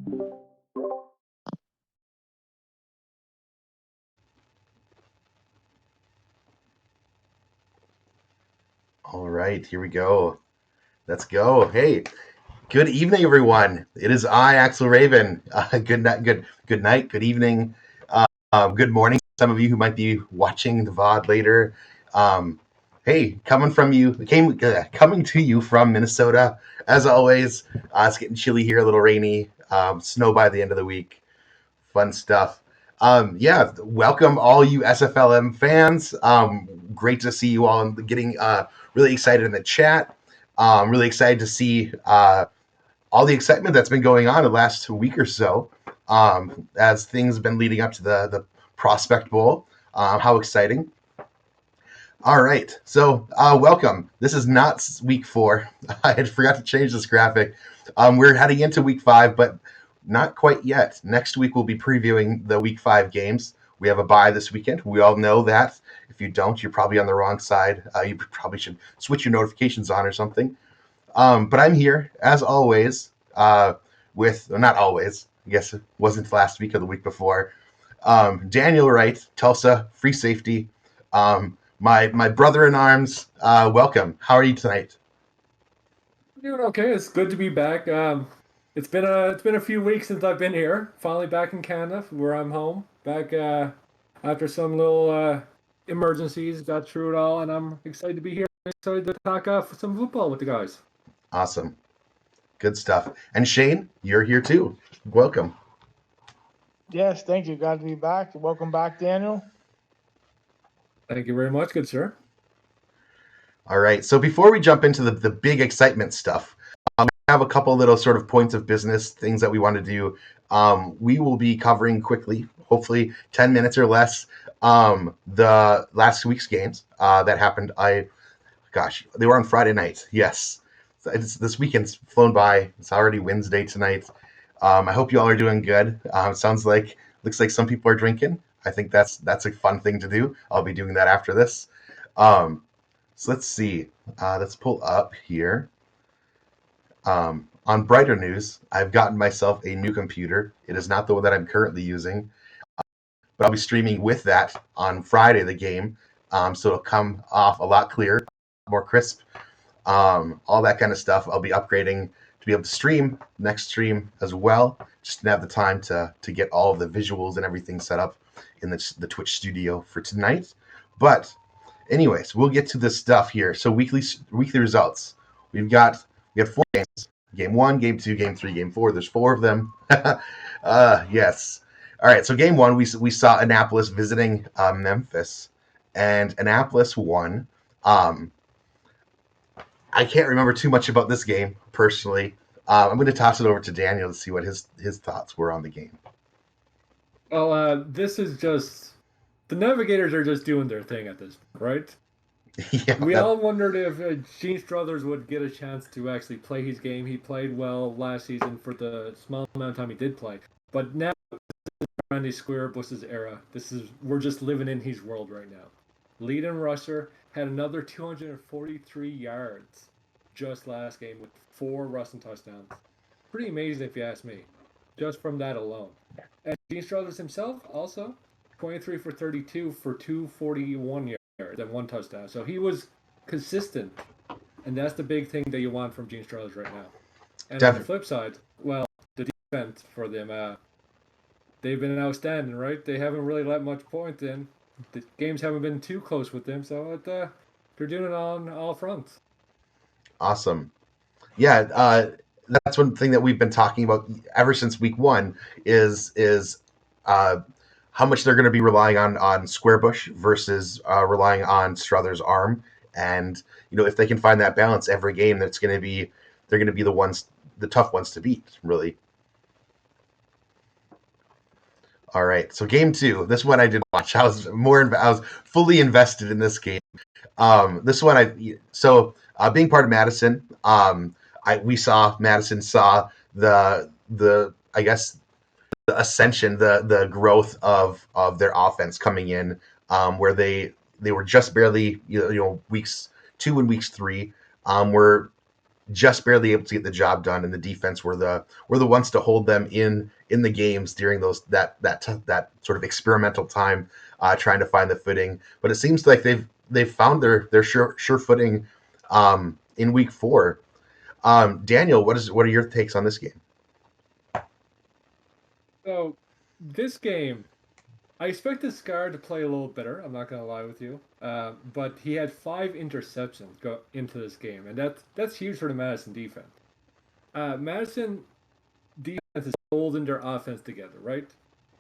All right, here we go. Let's go. Hey, good evening, everyone. It is I, Axel Raven. Good night, good evening, good morning. Some of you who might be watching the VOD later. Um, hey, coming to you from Minnesota. As always, it's getting chilly here, a little rainy. Snow by the end of the week. Fun stuff. Yeah, welcome all you SFLm fans. Great to see you all and getting really excited in the chat. Really excited to see all the excitement that's been going on the last week or so as things have been leading up to the Prospect Bowl. How exciting. All right, so welcome. This is not week 4. I had forgot to change this graphic. We're heading into week 5, but not quite yet. Next week we'll be previewing the week 5 games. We have a bye this weekend. We all know that. If you don't, you're probably on the wrong side. You probably should switch your notifications on or something. But I'm here, as always, not always, I guess it wasn't last week or the week before. Daniel Wright, Tulsa, free safety. My brother in arms, welcome. How are you tonight? Doing okay. It's good to be back. It's been a few weeks since I've been here. Finally back in Canada, where I'm home. Back after some little emergencies, got through it all, and I'm excited to be here. Excited to talk some football with the guys. Awesome. Good stuff. And Shane, you're here too. Welcome. Yes, thank you. Glad to be back. Welcome back, Daniel. Thank you very much, good sir. All right. So before we jump into the big excitement stuff, we have a couple little sort of points of business, things that we want to do. We will be covering quickly, hopefully 10 minutes or less, the last week's games that happened. They were on Friday night. Yes. This weekend's flown by. It's already Wednesday tonight. I hope you all are doing good. Looks like some people are drinking. I think that's a fun thing to do. I'll be doing that after this. So let's see. Let's pull up here. On brighter news, I've gotten myself a new computer. It is not the one that I'm currently using, but I'll be streaming with that on Friday, the game. So it'll come off a lot clearer, more crisp, all that kind of stuff. I'll be upgrading to be able to stream next stream as well. Just to have the time to get all of the visuals and everything set up in the Twitch studio for tonight. But anyways, we'll get to this stuff here. So weekly results. We have 4 games: game 1, game 2, game 3, game 4. There's 4 of them. Yes. All right. So game 1, we saw Annapolis visiting Memphis, and Annapolis won. I can't remember too much about this game personally. I'm going to toss it over to Daniel to see what his thoughts were on the game. Well, this is just the Navigators are just doing their thing at this point, right? Yeah, We all wondered if Gene Struthers would get a chance to actually play his game. He played well last season for the small amount of time he did play, but now Randy Square Bush's era. We're just living in his world right now. Leading rusher had another 243 yards just last game with 4 rushing touchdowns. Pretty amazing if you ask me, just from that alone. And Gene Struthers himself also 23 for 32 for 241 yards and 1 touchdown. So he was consistent, and that's the big thing that you want from Gene Struthers right now. And on the flip side, well, the defense for them, they've been outstanding, right? They haven't really let much point in. The games haven't been too close with them, so they're doing it on all fronts. Awesome. Yeah, that's one thing that we've been talking about ever since week 1 is how much they're going to be relying on Squarebush versus relying on Struthers' arm. And if they can find that balance every game, they're going to be the tough ones to beat, really. All right, so game 2. This one I did watch. I was fully invested in this game. This one being part of Madison, Madison saw the I guess the ascension, the growth of their offense coming in, where they were just barely weeks 2 and weeks 3 were just barely able to get the job done, and the defense were the ones to hold them in the games during that sort of experimental time, trying to find the footing. But it seems like they've found their sure footing in week 4. Daniel, what are your takes on this game? So this game, I expected Scar to play a little better. I'm not gonna lie with you, but he had 5 interceptions go into this game, and that's huge for the Madison defense. Madison defense is holding their offense together, right?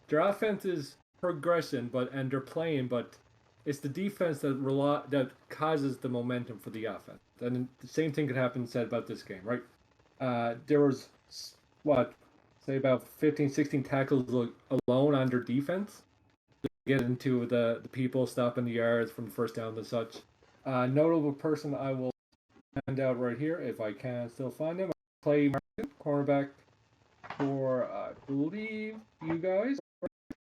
Their offense is progression, and they're playing, but it's the defense that causes the momentum for the offense. And the same thing could happen said about this game, right? There was what, say about 15, 16 tackles alone on their defense to get into the people stopping the yards from first down and such. Notable person I will hand out right here if I can still find him. Clay Martin, cornerback for I believe you guys.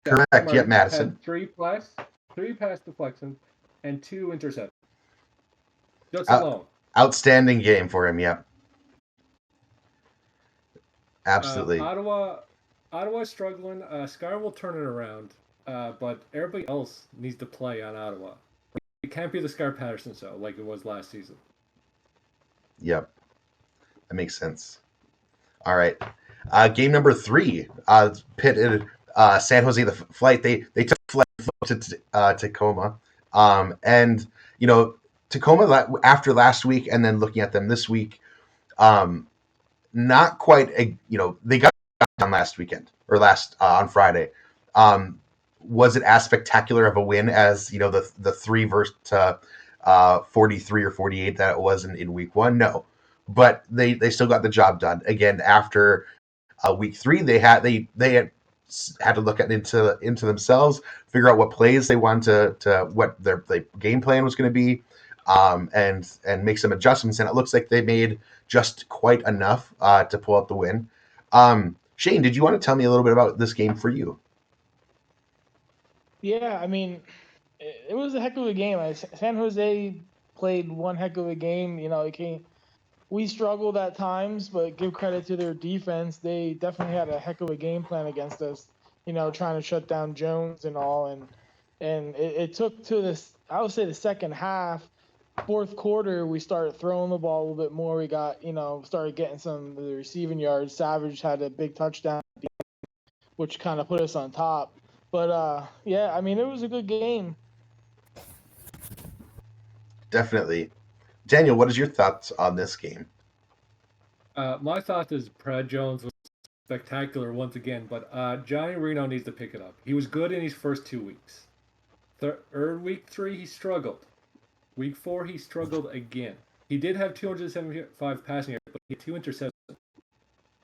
Correct. Yep, Madison. Had three pass deflections, and 2 interceptions. Just Out- alone. Outstanding game for him. Yep. Absolutely. Ottawa's struggling. Scar will turn it around, but everybody else needs to play on Ottawa. It can't be the Scar Patterson show like it was last season. Yep. That makes sense. All right. Game number 3. Pitt San Jose the Flight. They took flight to Tacoma, and Tacoma after last week, and then looking at them this week, not quite they got down last weekend or last on Friday. Was it as spectacular of a win as the 3 versus 43 or 48 that it was in week 1? No, but they still got the job done. Again, after week 3, they had to look into themselves, figure out what plays they wanted to what their game plan was going to be, and make some adjustments. And it looks like they made just quite enough to pull out the win. Shane, did you want to tell me a little bit about this game for you? Yeah, I mean, it was a heck of a game. San Jose played one heck of a game. We struggled at times, but give credit to their defense. They definitely had a heck of a game plan against us, trying to shut down Jones and all. And it took to this, I would say, the second half, fourth quarter, we started throwing the ball a little bit more. We got, started getting some of the receiving yards. Savage had a big touchdown, which kind of put us on top. But, yeah, I mean, it was a good game. Definitely. Daniel, what is your thoughts on this game? My thought is Brad Jones was spectacular once again, but Johnny Reno needs to pick it up. He was good in his first 2 weeks. Week 3, he struggled. Week 4, he struggled again. He did have 275 passing yards, but he had 2 interceptions.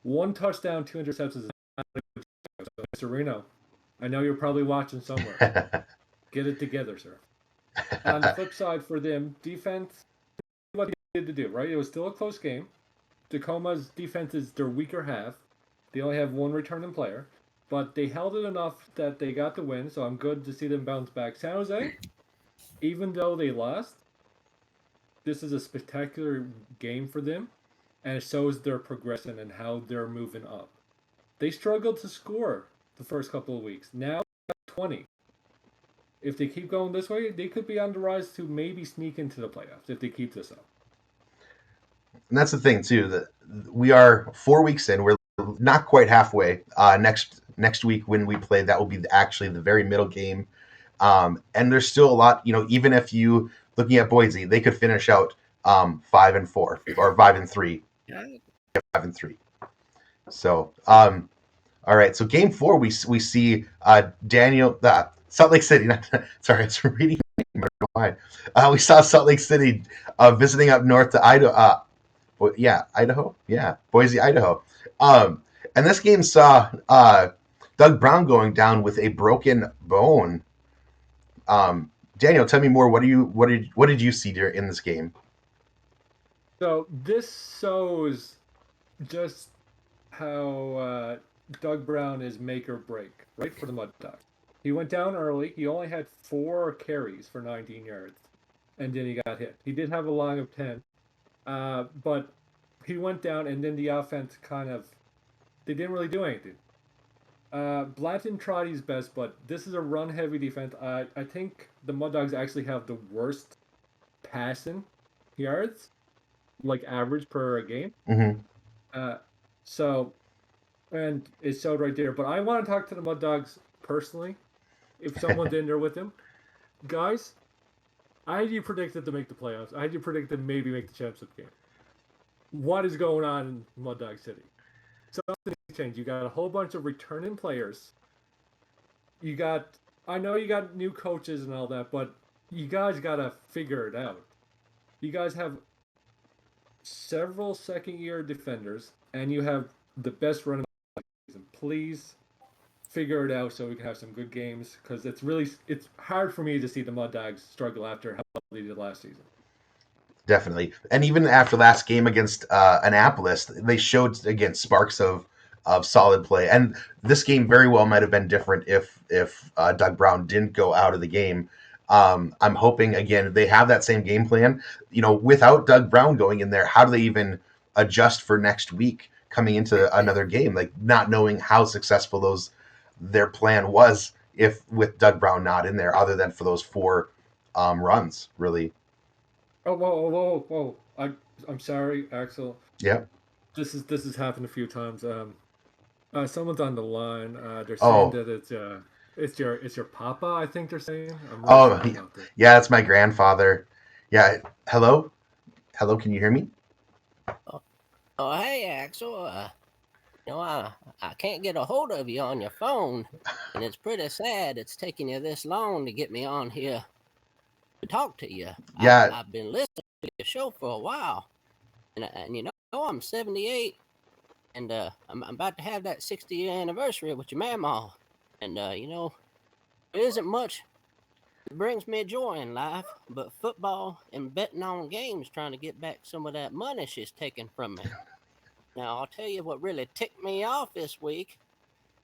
1 touchdown, 2 interceptions. So, Mr. Reno, I know you're probably watching somewhere. Get it together, sir. On the flip side for them, defense, what they did to do, right? It was still a close game. Tacoma's defense is their weaker half. They only have 1 returning player, but they held it enough that they got the win, so I'm good to see them bounce back. San Jose, even though they lost, this is a spectacular game for them, and it shows their progression and how they're moving up. They struggled to score the first couple of weeks. Now, 20. If they keep going this way, they could be on the rise to maybe sneak into the playoffs if they keep this up. And that's the thing too, that we are 4 weeks in. We're not quite halfway. Next week when we play, that will be actually the very middle game. And there's still a lot. Even if you looking at Boise, they could finish out 5-4 or 5-3. 5-3. So all right. So game 4, we see Daniel Salt Lake City. Sorry, it's reading my mind. We saw Salt Lake City visiting up north to Idaho. Idaho. Yeah, Boise, Idaho. And this game saw Doug Brown going down with a broken bone. Daniel, tell me more. What did you see in this game? So this shows just how Doug Brown is make or break, right, for the Mud Dogs. He went down early. He only had 4 carries for 19 yards, and then he got hit. He did have a long of 10, but he went down, and then the offense they didn't really do anything. Blanton tried his best, but this is a run-heavy defense. I think the Mud Dogs actually have the worst passing yards, like average per game. Mm-hmm. Uh, so, and it showed right there. But I want to talk to the Mud Dogs personally. If someone's in there with them, guys, I had you predicted to make the playoffs. I had you predicted to maybe make the championship game. What is going on in Mud Dog City? Something changed. You got a whole bunch of returning players. You got, I know you got new coaches and all that, but you guys got to figure it out. You guys have several second-year defenders, and you have the best running season. Please figure it out so we can have some good games, because it's hard for me to see the Mud Dogs struggle after how well they did last season. Definitely. And even after last game against Annapolis, they showed again sparks of solid play. And this game very well might have been different if Doug Brown didn't go out of the game. I'm hoping again they have that same game plan. You know, without Doug Brown going in there, how do they even adjust for next week coming into another game? Like not knowing how successful their plan was if with Doug Brown not in there, other than for those four runs, really. Oh, whoa! I'm sorry, Axel. Yeah. This has happened a few times. Someone's on the line. They're saying Oh, that it's your papa. I think they're saying. I'm really oh, sorry about this. yeah, it's my grandfather. Yeah, hello, hello. Can you hear me? Oh, oh, hey, Axel. I can't get a hold of you on your phone, and it's pretty sad it's taking you this long to get me on here to talk to you. Yeah. I've been listening to your show for a while, and you know I'm 78, and I'm about to have that 60-year anniversary with your mamaw, and you know there isn't much that brings me joy in life but football and betting on games, trying to get back some of that money she's taken from me. Now, I'll tell you what really ticked me off this week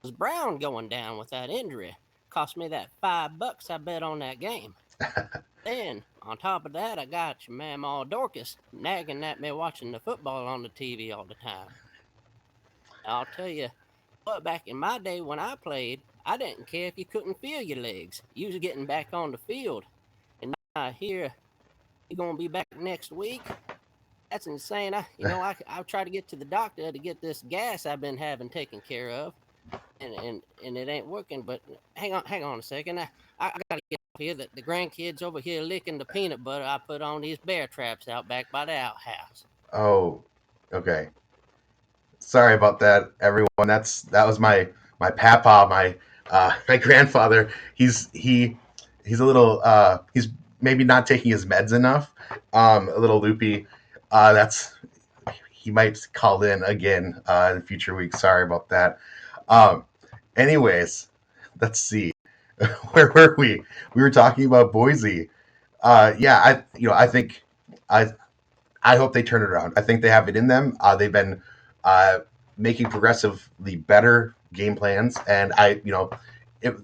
was Brown going down with that injury. Cost me that $5 I bet on that game. Then, on top of that, I got your mamaw Dorcas nagging at me watching the football on the TV all the time. I'll tell you what, back in my day when I played, I didn't care if you couldn't feel your legs. You was getting back on the field. And now I hear you're going to be back next week. That's insane. I've tried to get to the doctor to get this gas I've been having taken care of, and it ain't working. But hang on a second. I gotta get up here. The grandkids over here licking the peanut butter I put on these bear traps out back by the outhouse. Oh, okay. Sorry about that, everyone. That was my papa, my grandfather. He's a little he's maybe not taking his meds enough. A little loopy. That's he might call in again in future weeks. Sorry about that. Um, anyways, let's see. Where were we? We were talking about Boise. Yeah, I think I I hope they turn it around. I think they have it in them. They've been uh, making progressively better game plans, and it,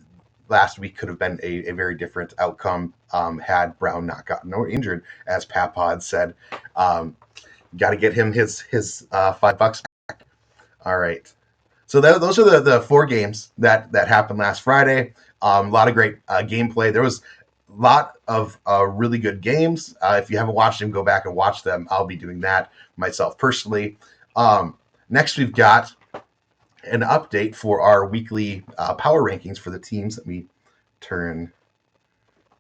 last week could have been a very different outcome had Brown not gotten or injured, as Pat Pod said. Got to get him his $5 back. All right. So those are the four games that happened last Friday. A lot of great gameplay. There was a lot of really good games. If you haven't watched them, go back and watch them. I'll be doing that myself personally. Next, we've got an update for our weekly power rankings for the teams. Let me turn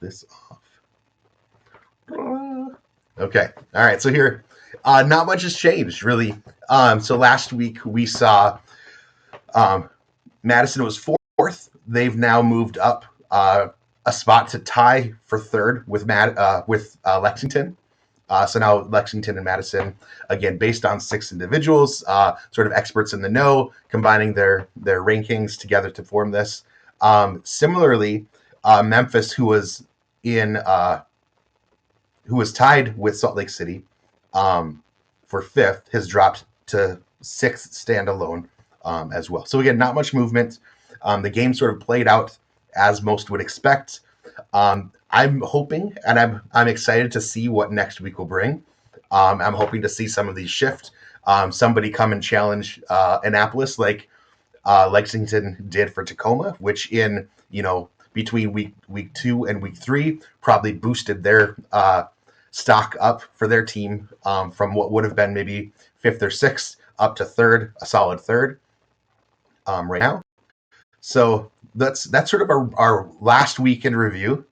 this off. Okay. All right. So here, not much has changed, really. So last week we saw Madison was fourth. They've now moved up a spot to tie for third with Lexington. So now Lexington and Madison, again, based on 6 individuals, sort of experts in the know, combining their rankings together to form this. Similarly, Memphis, who was tied with Salt Lake City for 5th, has dropped to 6th standalone as well. So again, not much movement. The game sort of played out as most would expect. I'm hoping, and I'm excited to see what next week will bring. I'm hoping to see some of these shift. somebody come and challenge Annapolis like Lexington did for Tacoma, which in between week 2 and week 3 probably boosted their stock up for their team from what would have been maybe 5th or 6th up to 3rd, a solid 3rd right now. So that's sort of our last week in review.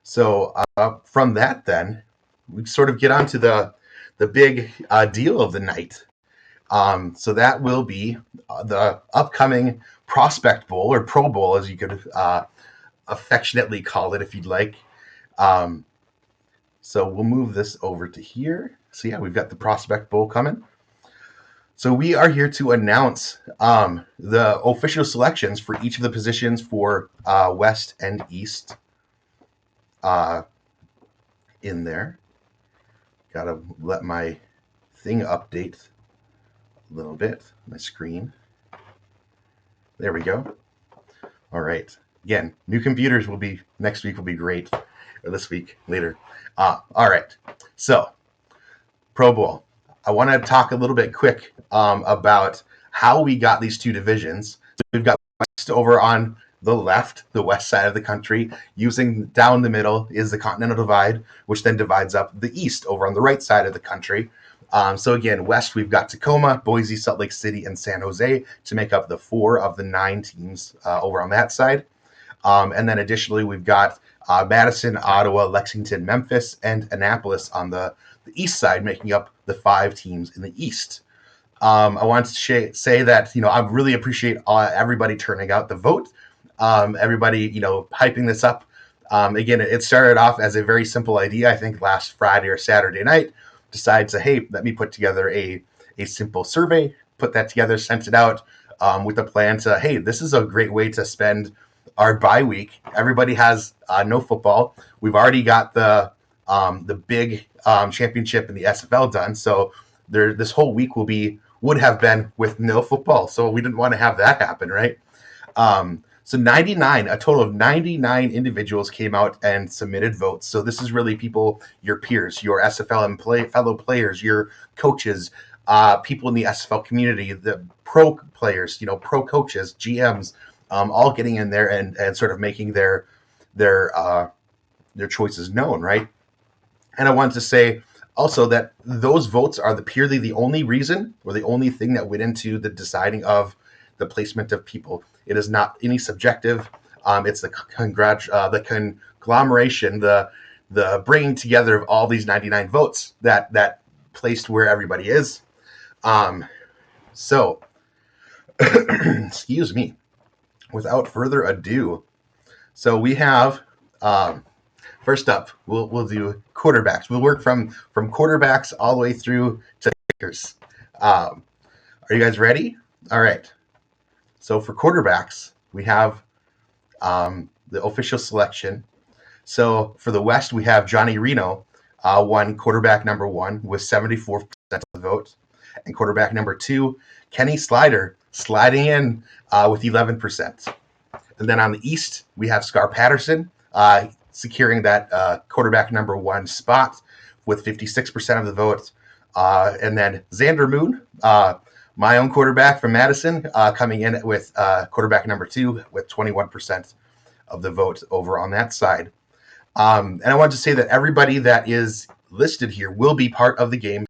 So from that, then we sort of get on to the big deal of the night. So that will be the upcoming Prospect Bowl, or Pro Bowl, as you could affectionately call it if you'd like. So we'll move this over to here. So yeah, we've got the Prospect Bowl coming. So we are here to announce the official selections for each of the positions for West and East in there. Gotta let my thing update a little bit, my screen. There we go. All right. Again, new computers will be next week, will be great, or this week later. All right. So Pro Bowl. I want to talk a little bit quick about how we got these two divisions. So we've got West over on the left, the west side of the country. Using down the middle is the Continental Divide, which then divides up the East over on the right side of the country. So again, West, we've got Tacoma, Boise, Salt Lake City, and San Jose to make up the 4 of the 9 teams over on that side. And then additionally, we've got Madison, Ottawa, Lexington, Memphis, and Annapolis on the east side, making up the 5 teams in the East. I want to say that, I really appreciate everybody turning out the vote. Everybody, hyping this up. Again, it started off as a very simple idea, I think last Friday or Saturday night. Decided to, hey, let me put together a simple survey, put that together, sent it out with the plan to, hey, this is a great way to spend our bye week. Everybody has no football. We've already got the big championship in the SFL done, so this whole week would have been with no football. So we didn't want to have that happen, right? So a total of 99 individuals came out and submitted votes. So this is really people, your peers, your SFLm fellow players, your coaches, people in the SFL community, the pro players, pro coaches, GMs, all getting in there and sort of making their choices known, right? And I wanted to say also that those votes are purely the only reason or the only thing that went into the deciding of the placement of people. It is not any subjective. It's the conglomeration, the bringing together of all these 99 votes that placed where everybody is. So, excuse me. Without further ado, so we have first up, we'll do quarterbacks. We'll work from quarterbacks all the way through to kickers. Are you guys ready? All right. So for quarterbacks, we have the official selection. So for the West, we have Johnny Reno, won quarterback number 1 with 74% of the vote. And quarterback number 2, Kenny Slider, sliding in with 11%. And then on the East, we have Scar Patterson, securing that quarterback number 1 spot with 56% of the vote. And then Xander Moon, my own quarterback from Madison, coming in with quarterback number 2 with 21% of the vote over on that side. And I wanted to say that everybody that is listed here will be part of the game.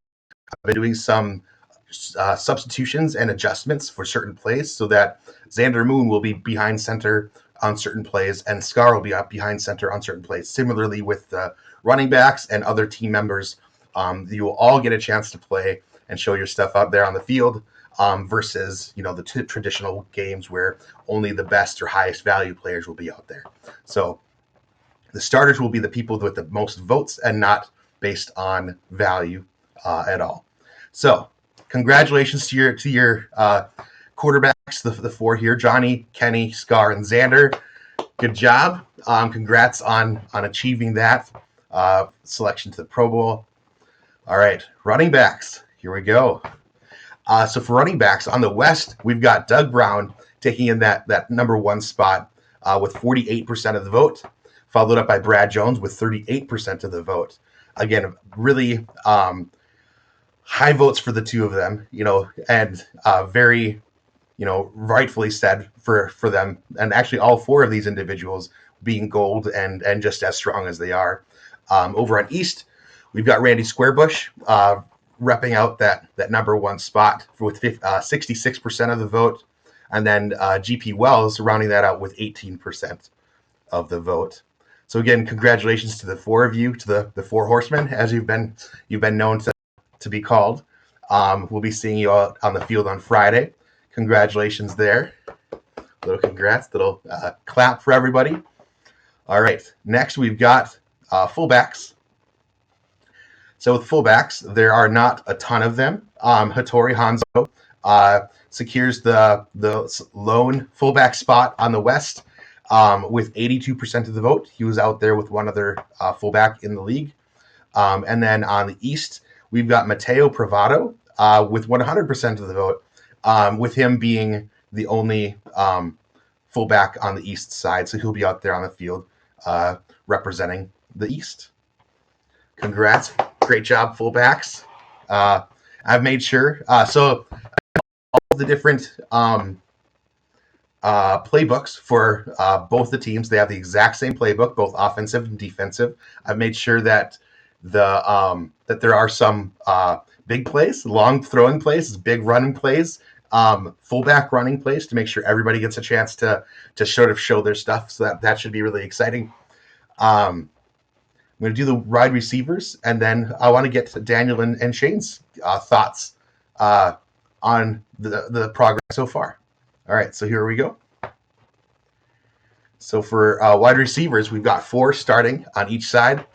I've been doing some substitutions and adjustments for certain plays so that Xander Moon will be behind center on certain plays and Scar will be up behind center on certain plays. Similarly with the running backs and other team members, you will all get a chance to play and show your stuff out there on the field versus, the traditional games where only the best or highest value players will be out there. So the starters will be the people with the most votes and not based on value at all. So congratulations to your quarterbacks, the 4 here, Johnny, Kenny, Scar, and Xander. Good job. Congrats on achieving that selection to the Pro Bowl. All right, running backs. Here we go. So for running backs on the West, we've got Doug Brown taking in that number 1 spot with 48% of the vote, followed up by Brad Jones with 38% of the vote. Again, really high votes for the two of them, and very, rightfully said for them, and actually all four of these individuals being gold and just as strong as they are. Over on East, we've got Randy Squarebush repping out that number one spot with 66% of the vote, and then GP Wells rounding that out with 18% of the vote. So again, congratulations to the four of you, to the four horsemen, as you've been known to be called. We'll be seeing you all on the field on Friday. Congratulations there. Little congrats, little clap for everybody. All right, next we've got fullbacks. So with fullbacks, there are not a ton of them. Hattori Hanzo secures the lone fullback spot on the West with 82% of the vote. He was out there with one other fullback in the league. And then on the East, we've got Mateo Privado with 100% of the vote, with him being the only fullback on the East side. So he'll be out there on the field representing the East. Congrats. Great job, fullbacks. I've made sure. So all of the different playbooks for both the teams, they have the exact same playbook, both offensive and defensive. I've made sure that that there are some big plays, long throwing plays, big running plays, fullback running plays to make sure everybody gets a chance to sort of show their stuff. So that should be really exciting. I'm going to do the wide receivers, and then I want to get to Daniel and Shane's thoughts on the progress so far. All right, so here we go. So for wide receivers, we've got four starting on each side.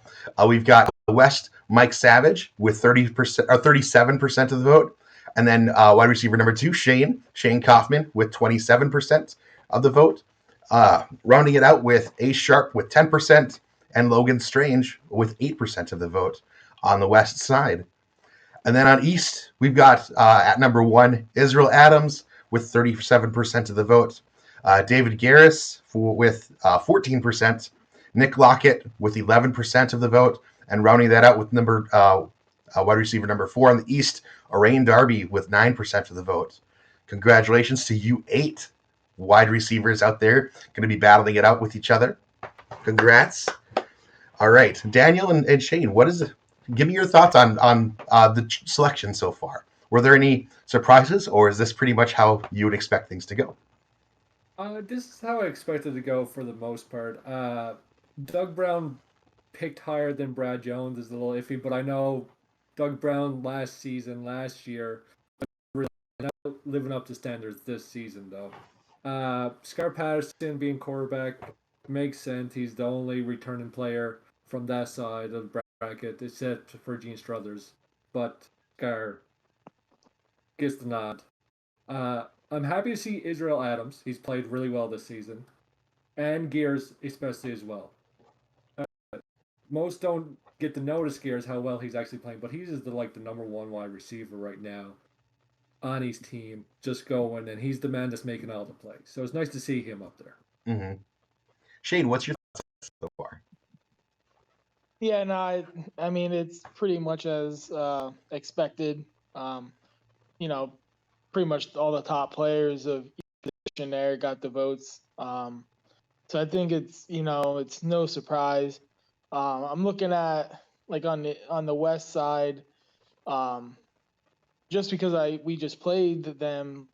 We've got the West, Mike Savage with 30% or 37% of the vote, and then wide receiver number two, Shane Kaufman with 27% of the vote. Rounding it out with Ace Sharp with 10%. And Logan Strange with 8% of the vote on the West side. And then on East, we've got at number one, Israel Adams with 37% of the vote, David Garris with 14%, Nick Lockett with 11% of the vote, and rounding that out with wide receiver number four on the East, Orain Darby with 9% of the vote. Congratulations to you 8 wide receivers out there going to be battling it out with each other. Congrats. All right, Daniel and Shane, give me your thoughts on the selection so far. Were there any surprises, or is this pretty much how you would expect things to go? This is how I expected to go for the most part. Doug Brown picked higher than Brad Jones is a little iffy, but I know Doug Brown last year, really not living up to standards this season though. Scar Patterson being quarterback makes sense. He's the only returning player from that side of the bracket, except for Gene Struthers. But Scar gets the nod. I'm happy to see Israel Adams. He's played really well this season. And Gears especially as well. Most don't get to notice Gears how well he's actually playing, but he's the number one wide receiver right now on his team, just going, and he's the man that's making all the plays. So it's nice to see him up there. Mm-hmm. Shane, what's your thoughts so far? Yeah, no, I mean, it's pretty much as expected. Pretty much all the top players of each position there got the votes. So I think it's no surprise. I'm looking at on the West side, just because we just played them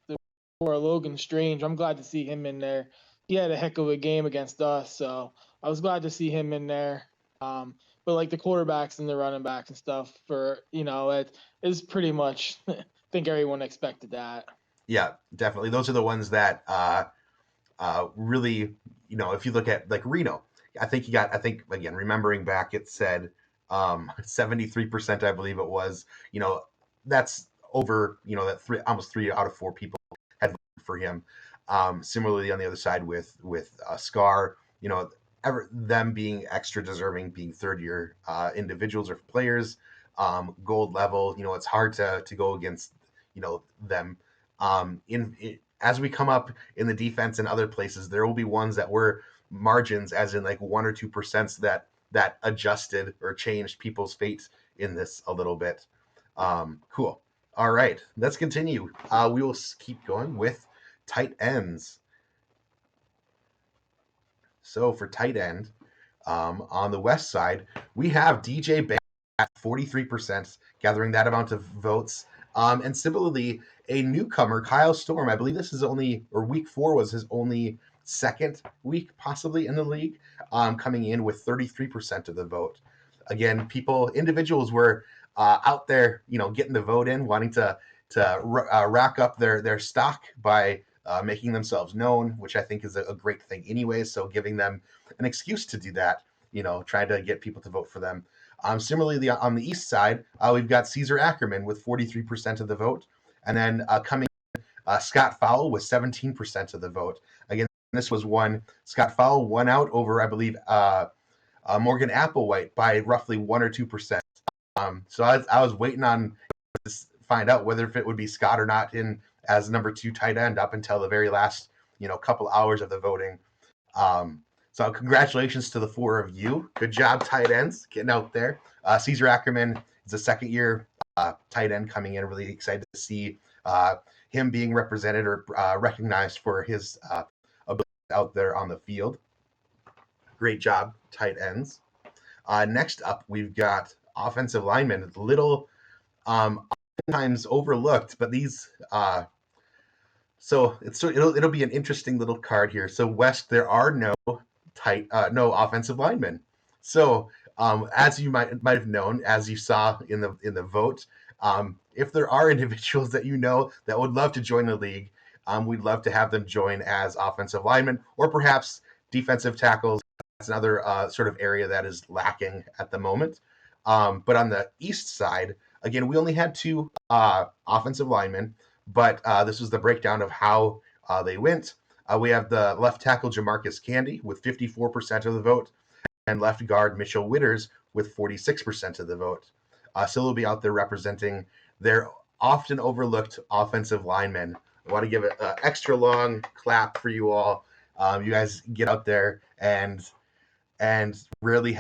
for Logan Strange. I'm glad to see him in there. He had a heck of a game against us, so I was glad to see him in there. But the quarterbacks and the running backs and stuff, it is pretty much. I think everyone expected that. Yeah, definitely. Those are the ones that really, if you look at Reno, I think again, remembering back, it said 73%, I believe it was. That's over. That almost 3 out of 4 people had voted for him. Similarly, on the other side with Scar, them being extra deserving, being third-year individuals or players, gold level. It's hard to go against them. As we come up in the defense and other places, there will be ones that were margins, as in 1 or 2% that adjusted or changed people's fate in this a little bit. Cool. All right, let's continue. We will keep going with tight ends. So for tight end, on the west side, we have DJ Bay at 43%, gathering that amount of votes. And similarly, a newcomer, Kyle Storm, I believe this is only, or week 4 was his only second week possibly in the league, coming in with 33% of the vote. Again, individuals were out there, getting the vote in, wanting to rack up their stock by making themselves known, which I think is a great thing anyway. So giving them an excuse to do that, trying to get people to vote for them. Similarly, on the east side, we've got Caesar Ackerman with 43% of the vote. And then coming Scott Fowle with 17% of the vote. Again, this was Scott Fowle won out over, I believe, Morgan Applewhite by roughly 1 or 2%. So I was waiting on to find out whether if it would be Scott or not as number 2 tight end up until the very last, couple hours of the voting. So congratulations to the 4 of you. Good job, tight ends, getting out there. Caesar Ackerman is a second-year tight end coming in. Really excited to see him being represented or recognized for his ability out there on the field. Great job, tight ends. Next up, we've got offensive linemen. Little oftentimes overlooked, but these it'll be an interesting little card here. So West, there are no offensive linemen. So as you might have known, as you saw in the vote, if there are individuals that that would love to join the league, we'd love to have them join as offensive linemen or perhaps defensive tackles. That's another sort of area that is lacking at the moment. But on the east side, again, we only had 2 offensive linemen, but this was the breakdown of how they went. We have the left tackle Jamarcus Candy with 54% of the vote, and left guard Mitchell Witters with 46% of the vote. So they'll be out there representing their often overlooked offensive linemen. I want to give an extra long clap for you all. You guys get out there and rarely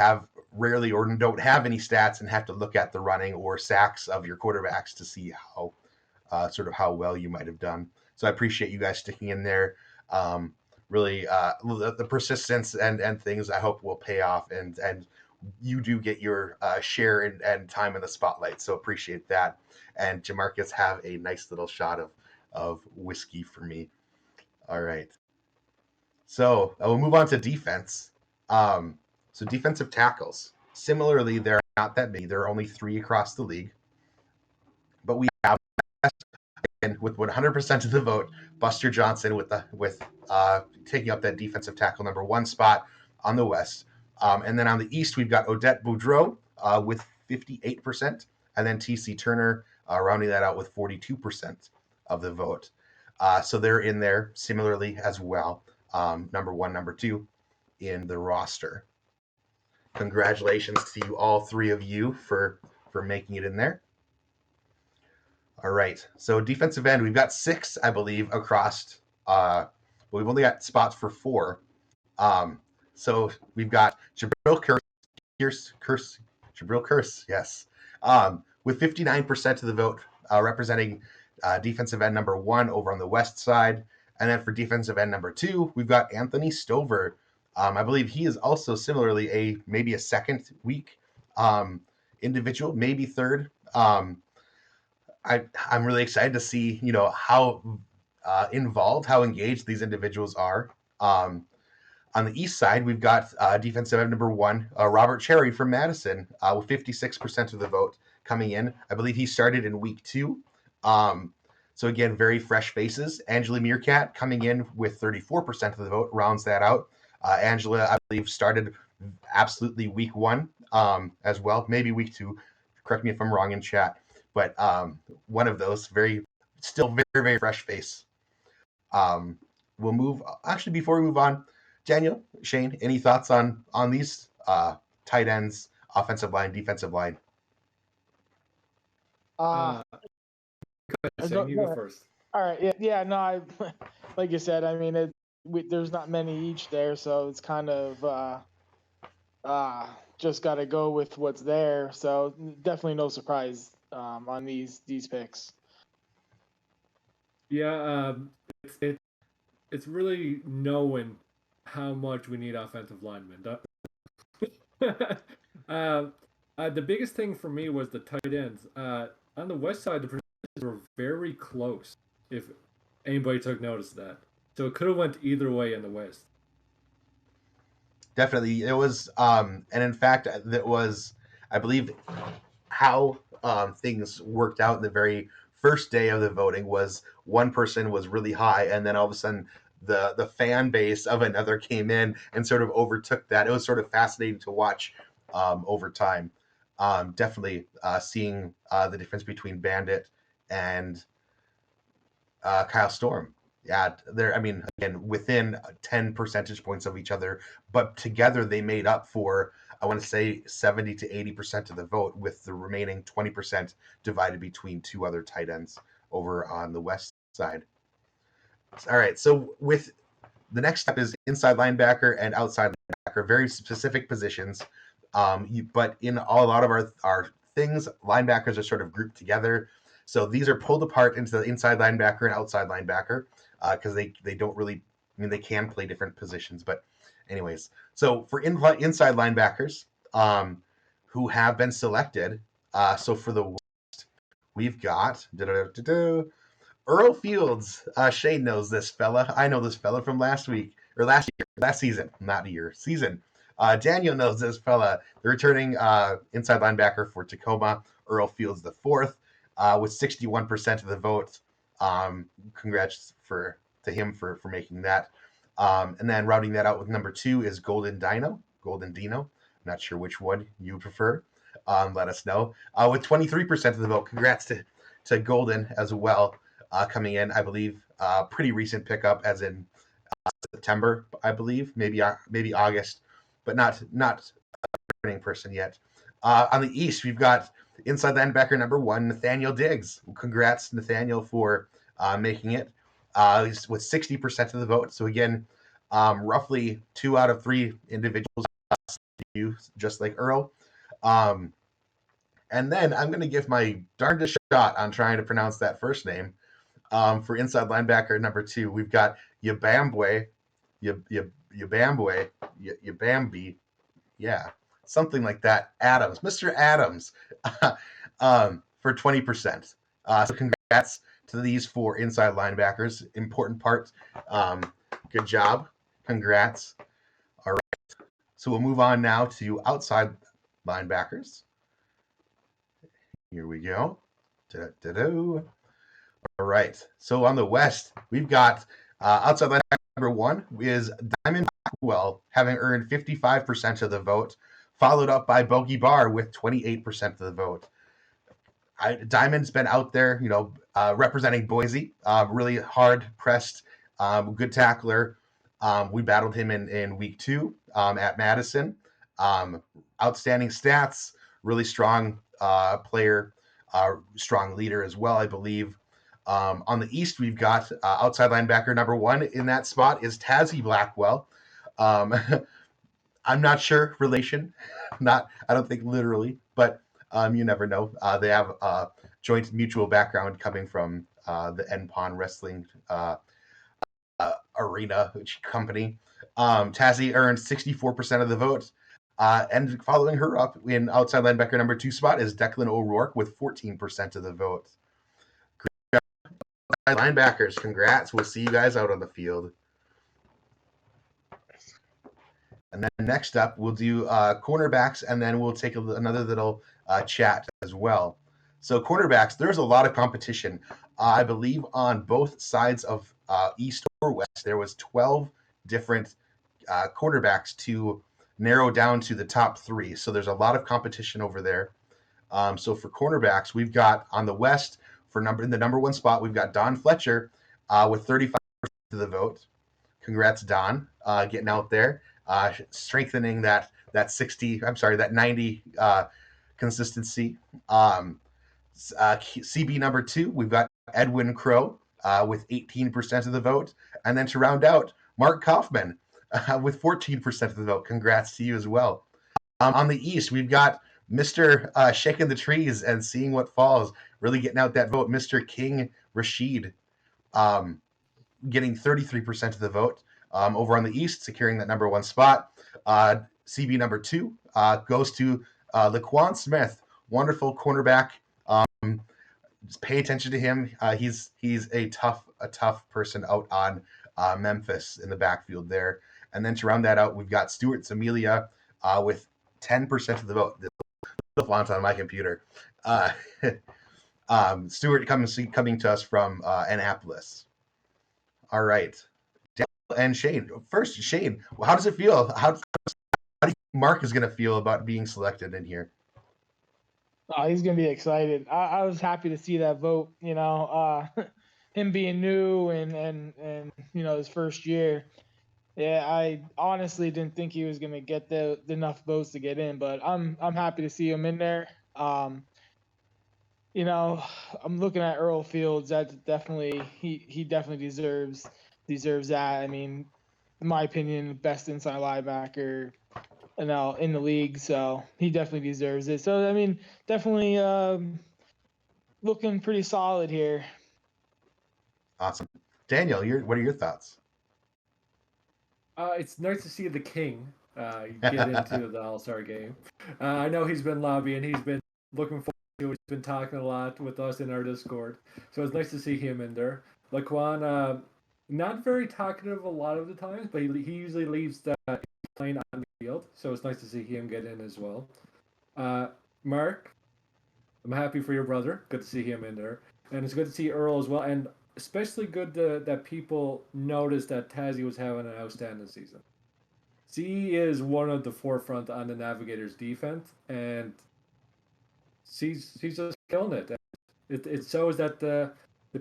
or don't have any stats and have to look at the running or sacks of your quarterbacks to see how well you might have done. So I appreciate you guys sticking in there. Really, the persistence and things I hope will pay off, and you do get your share and time in the spotlight. So appreciate that. And Jamarcus, have a nice little shot of whiskey for me. All right. So we'll move on to defense. So defensive tackles. Similarly, there are not that many. There are only 3 across the league. But we have, with 100% of the vote, Buster Johnson with taking up that defensive tackle number 1 spot on the West. And then on the East, we've got Odette Boudreau with 58%, and then TC Turner rounding that out with 42% of the vote. So they're in there similarly as well, number 1, number 2 in the roster. Congratulations to you, all 3 of you, for making it in there. All right, so defensive end, we've got 6, I believe, across. We've only got spots for 4. So we've got Jabril Curse, yes, with 59% of the vote, representing defensive end number 1 over on the west side. And then for defensive end number 2, we've got Anthony Stover. I believe he is also similarly maybe a second week individual, maybe third. I'm really excited to see how involved, how engaged these individuals are. On the east side, we've got defensive end number 1, Robert Cherry from Madison, with 56% of the vote coming in. I believe he started in week 2. So again, very fresh faces. Angela Meerkat coming in with 34% of the vote, rounds that out. Angela, I believe, started absolutely week 1 as well, maybe week 2. Correct me if I'm wrong in chat, but one of those still very, very fresh face. We'll move. Actually, before we move on, Daniel, Shane, any thoughts on these tight ends, offensive line, defensive line? Shane, you go first. All right. Yeah. No, like you said, I mean, there's not many each there, so it's kind of just got to go with what's there. So definitely no surprise on these picks. Yeah, it's really knowing how much we need offensive linemen. The biggest thing for me was the tight ends. On the west side, the positions were very close. If anybody took notice of that, so it could have went either way in the west. Definitely, it was, and in fact, that was, I believe, how things worked out in the very first day of the voting was one person was really high, and then all of a sudden the fan base of another came in and sort of overtook that. It was sort of fascinating to watch over time. Definitely seeing the difference between Bandit and Kyle Storm. Yeah, they're, I mean, again, within 10 percentage points of each other, but together they made up for, I want to say, 70 to 80% of the vote, with the remaining 20% divided between two other tight ends over on the west side. All right, so with the next step is inside linebacker and outside linebacker, very specific positions. But in a lot of our things, linebackers are sort of grouped together. So these are pulled apart into the inside linebacker and outside linebacker because they don't really, I mean, they can play different positions. But anyways, so for inside linebackers who have been selected, so for the West, we've got Earl Fields. Shane knows this fella. I know this fella from last season, not a year, season. Daniel knows this fella. The returning inside linebacker for Tacoma, Earl Fields the fourth, with 61% of the vote. Congrats to him for making that. And then rounding that out with number 2 is Golden Dino. Not sure which one you prefer. Let us know. With 23% of the vote. Congrats to Golden as well. Coming in, I believe, pretty recent pickup, as in September, I believe, maybe August, but not a returning person yet. On the East, we've got inside linebacker number 1, Nathaniel Diggs. Congrats, Nathaniel, for making it. He's with 60% of the vote. So again, roughly 2 out of 3 individuals, just like Earl. And then I'm going to give my darndest shot on trying to pronounce that first name. For inside linebacker number 2, we've got Yabambwe, yeah, something like that. Adams, Mr. Adams, for 20%. So congrats to these 4 inside linebackers. Important part. Good job. Congrats. All right. So we'll move on now to outside linebackers. Here we go. Da-da-da-da. All right. So on the West, we've got outside linebacker number 1 is Diamond Blackwell, having earned 55% of the vote, followed up by Bogey Barr with 28% of the vote. Diamond's been out there, representing Boise, really hard pressed, good tackler. We battled him in week 2 at Madison. Outstanding stats, really strong player, strong leader as well, I believe. On the East, we've got outside linebacker number 1 in that spot is Tazzy Blackwell. I'm not sure relation, I don't think literally, but you never know. They have a joint mutual background coming from the NPON Wrestling Arena company. Tazzy earned 64% of the vote. And following her up in outside linebacker number 2 spot is Declan O'Rourke with 14% of the vote. Linebackers, congrats. We'll see you guys out on the field. And then next up, we'll do cornerbacks, and then we'll take another little chat as well. So cornerbacks, there's a lot of competition. I believe on both sides of East or West, there was 12 different cornerbacks to narrow down to the top 3. So there's a lot of competition over there. So for cornerbacks, we've got on the West, in the number 1 spot, we've got Don Fletcher with 35% of the vote. Congrats, Don, getting out there, strengthening that 90 consistency. CB number 2, we've got Edwin Crow with 18% of the vote. And then to round out, Mark Kaufman with 14% of the vote. Congrats to you as well. On the East, we've got Mr. Shaking the trees and seeing what falls, really getting out that vote. Mr. King Rashid, getting 33% of the vote. Over on the East, securing that number one spot. CB number 2 goes to Laquan Smith, wonderful cornerback. Just pay attention to him. He's a tough person out on Memphis in the backfield there. And then to round that out, we've got Stuart Zamelia with 10% of the vote. The font on my computer. Stuart coming to us from Annapolis. All right. And Shane. First, Shane, how does it feel? How do you think Mark is going to feel about being selected in here? Oh, he's gonna be excited. I was happy to see that vote. Him being new and his first year. Yeah, I honestly didn't think he was gonna get the enough votes to get in, but I'm happy to see him in there. I'm looking at Earl Fields. That's definitely he definitely deserves that. I mean, in my opinion, best inside linebacker in the league, so he definitely deserves it. So I mean, definitely looking pretty solid here. Awesome. Daniel, what are your thoughts? It's nice to see the King get into the All-Star game. I know he's been lobbying. He's been looking forward to it. He's been talking a lot with us in our Discord. So it's nice to see him in there. Laquan, not very talkative a lot of the times, but he usually leaves the plane on the field. So it's nice to see him get in as well. Mark, I'm happy for your brother. Good to see him in there. And it's good to see Earl as well. And especially good that people noticed that Tazzy was having an outstanding season. He is one of the forefront on the Navigators defense, and he's just killing it. It shows that the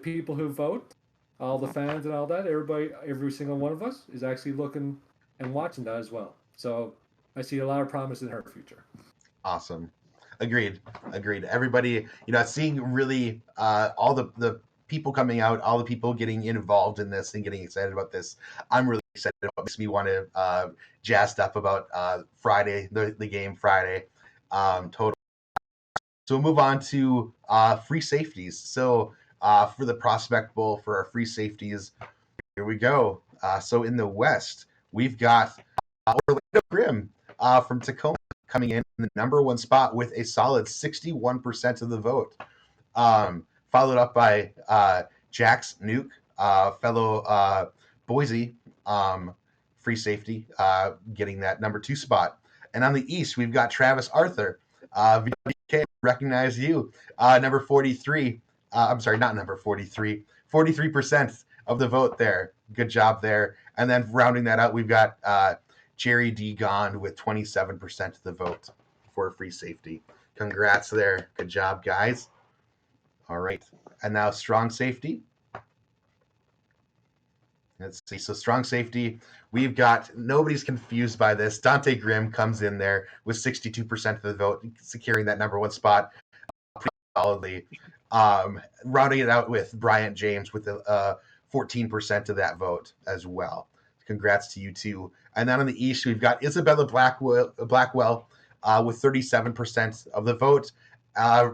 people who vote, all the fans and all that, every single one of us is actually looking and watching that as well. So I see a lot of promise in her future. Awesome. Agreed. Everybody, seeing really all the people coming out, all the people getting involved in this and getting excited about this. I'm really excited about it. Makes me want to jazzed up about Friday, the game Friday. Total. So we'll move on to free safeties. So for the Prospect Bowl, for our free safeties, here we go. So in the West, we've got Orlando Grimm from Tacoma coming in the number one spot with a solid 61% of the vote. Followed up by Jax Nuke, fellow Boise free safety, getting that number 2 spot. And on the East, we've got Travis Arthur. VK, recognize you. Number 43. I'm sorry, not number 43. 43% of the vote there. Good job there. And then rounding that out, we've got Jerry D. Gond with 27% of the vote for free safety. Congrats there. Good job, guys. All right. And now strong safety. Let's see. So strong safety, we've got, nobody's confused by this. Dante Grimm comes in there with 62% of the vote, securing that number 1 spot pretty solidly. Rounding it out with Bryant James with 14% of that vote as well. Congrats to you two. And then on the East, we've got Isabella Blackwell with 37% of the vote.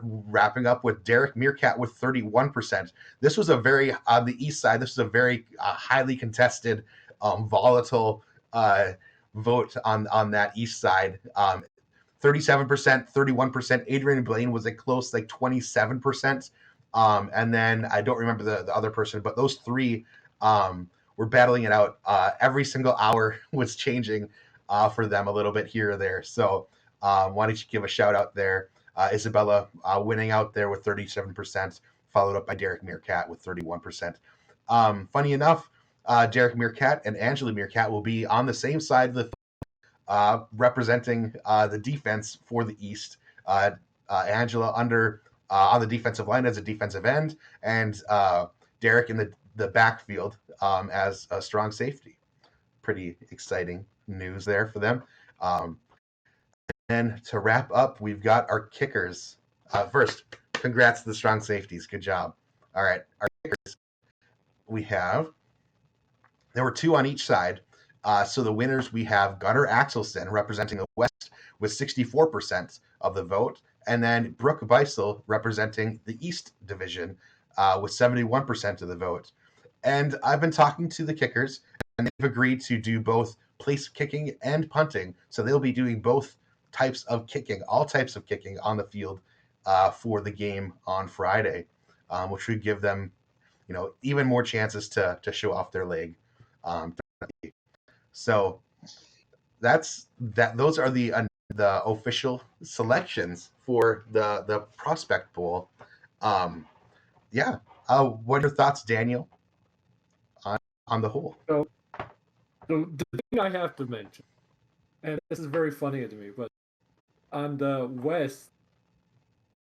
Wrapping up with Derek Meerkat with 31%. This was a very, on the East side, this was a very highly contested, volatile vote on that East side. 37%, 31%. Adrian Blaine was a close, 27%. And then I don't remember the other person, but those three were battling it out. Every single hour was changing for them a little bit here or there. So why don't you give a shout out there? Isabella winning out there with 37%, followed up by Derek Meerkat with 31%. Funny enough, Derek Meerkat and Angela Meerkat will be on the same side of the representing the defense for the East. Angela on the defensive line as a defensive end, and Derek in the backfield as a strong safety. Pretty exciting news there for them. And to wrap up, we've got our kickers. First, congrats to the strong safeties. Good job. All right, our kickers. There were 2 on each side. So the winners, we have Gunnar Axelson representing the West with 64% of the vote, and then Brooke Beisel representing the East Division with 71% of the vote. And I've been talking to the kickers, and they've agreed to do both place kicking and punting. So they'll be doing both types of kicking, all types of kicking on the field for the game on Friday, which would give them, even more chances to show off their leg. So that's that. Those are the official selections for the Prospect Bowl. Yeah. What are your thoughts, Daniel, on the whole? So the thing I have to mention, and this is very funny to me, but on the West,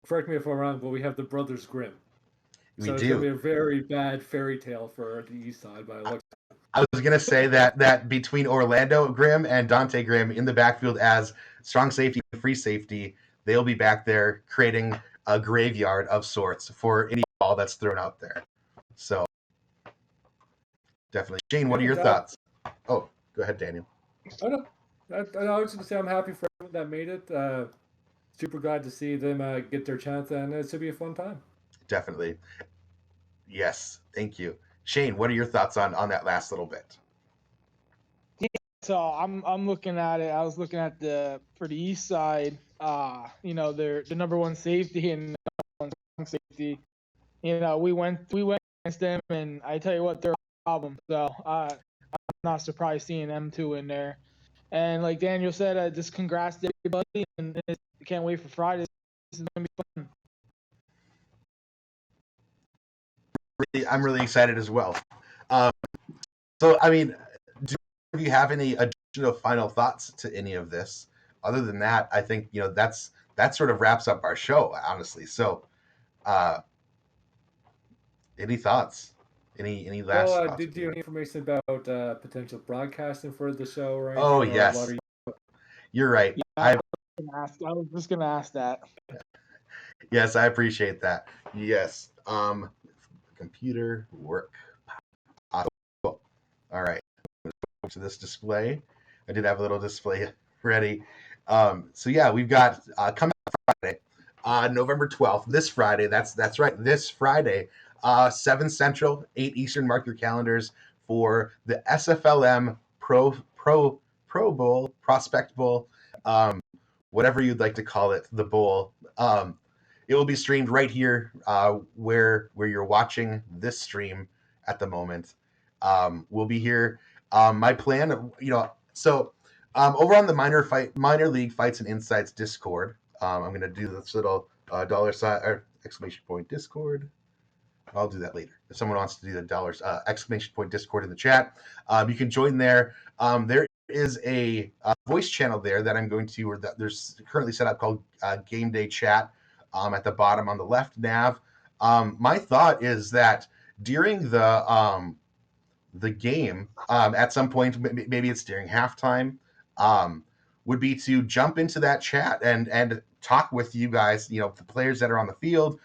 correct me if I'm wrong, but we have the Brothers Grimm. So it's going to be a very bad fairy tale for the East Side by looks. I was going to say that between Orlando Grimm and Dante Grimm in the backfield as strong safety and free safety, they'll be back there creating a graveyard of sorts for any ball that's thrown out there. So definitely. Shane, what are your thoughts? Oh, go ahead, Daniel. Oh, no. I was going to say I'm happy for everyone that made it. Super glad to see them get their chance, and it should be a fun time. Definitely. Yes, thank you. Shane, what are your thoughts on that last little bit? Yeah, so I'm looking at it. I was looking at for the East Side. They're the number one safety and number one safety. We went against them, and I tell you what, they're a problem. So I'm not surprised seeing them two in there. And like Daniel said, just congrats to everybody, and I can't wait for Friday. This is gonna be fun. I'm really excited as well. So, I mean, do you have any additional final thoughts to any of this? Other than that, I think that sort of wraps up our show, honestly. So, any thoughts? Any last thoughts? Did you have information about potential broadcasting for the show or anything? Oh, yes. You're right. Yeah, I was just gonna ask that. Yes, I appreciate that. Yes. Computer work. Cool. All right. Go to this display. I did have a little display ready. So yeah, we've got coming up Friday, November 12th. This Friday. That's right. This Friday, 7 Central, 8 Eastern. Mark your calendars for the SFLm Bowl, Prospect Bowl, whatever you'd like to call it, the bowl. It will be streamed right here where you're watching this stream at the moment. We'll be here. My plan, over on the minor league fights and insights Discord, I'm going to do this little $ or exclamation point Discord. I'll do that later. If someone wants to do the exclamation point Discord in the chat, you can join there. There is a voice channel there that I'm going to, or that there's currently set up called Game Day Chat at the bottom on the left nav. My thought is that during the game, at some point, maybe it's during halftime, would be to jump into that chat and talk with you guys, the players that are on the field.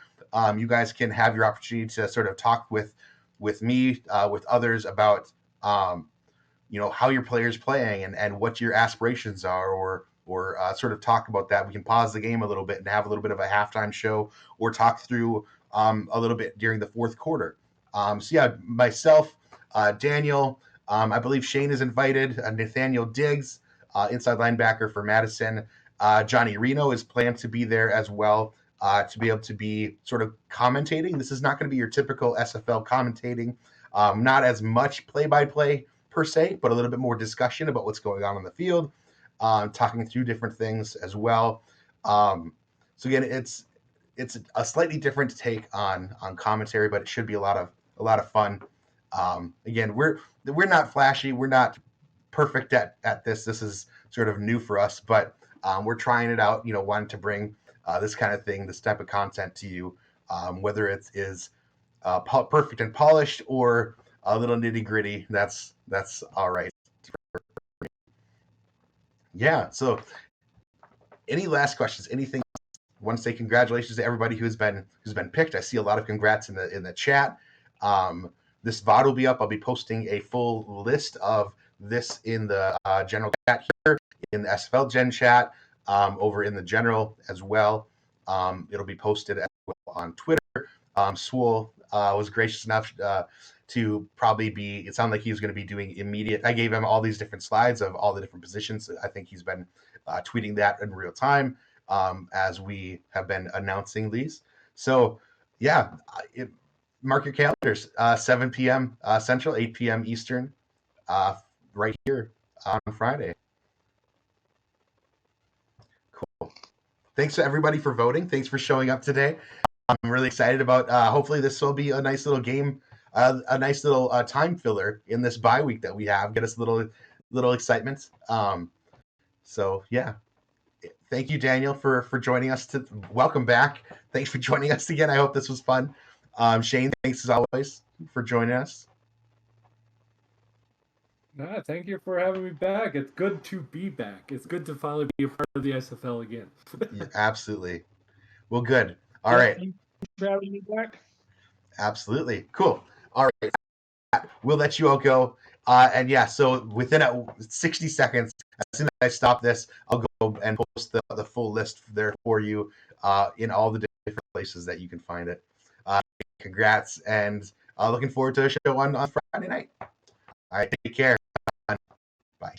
You guys can have your opportunity to sort of talk with me, with others about, how your player's playing and what your aspirations are, or sort of talk about that. We can pause the game a little bit and have a little bit of a halftime show, or talk through a little bit during the fourth quarter. So yeah, myself, Daniel, I believe Shane is invited, Nathaniel Diggs, inside linebacker for Madison. Johnny Reno is planned to be there as well, to be able to be sort of commentating. This is not going to be your typical SFL commentating, not as much play-by-play per se, but a little bit more discussion about what's going on the field, talking through different things as well. So again, it's a slightly different take on commentary, but it should be a lot of fun. Again, we're not flashy, we're not perfect at this. This is sort of new for us, but we're trying it out. Wanting to bring this kind of thing, this type of content to you, whether it is perfect and polished or a little nitty gritty. That's all right. Yeah. So, any last questions? Anything? I want to say congratulations to everybody who's been picked. I see a lot of congrats in the chat. This VOD will be up. I'll be posting a full list of this in the general chat here, in the SFL Gen chat, over in the general as well. It'll be posted as well on Twitter. Swole was gracious enough to probably be, it sounded like he was going to be doing immediate. I gave him all these different slides of all the different positions. I think he's been tweeting that in real time as we have been announcing these. So, yeah, mark your calendars, 7 p.m. Central, 8 p.m. Eastern, right here on Friday. Cool. Thanks to everybody for voting. Thanks for showing up today. I'm really excited about. Hopefully, this will be a nice little game, a nice little time filler in this bye week that we have. Get us a little excitement. So yeah, thank you, Daniel, for joining us. Welcome back. Thanks for joining us again. I hope this was fun. Shane, thanks as always for joining us. Thank you for having me back. It's good to be back. It's good to finally be a part of the SFL again. Yeah, absolutely. Well, good. All right. Thanks for having me back. Absolutely. Cool. All right. We'll let you all go. And yeah, so within 60 seconds, as soon as I stop this, I'll go and post the full list there for you in all the different places that you can find it. Congrats, and looking forward to a show on Friday night. All right, take care. Bye.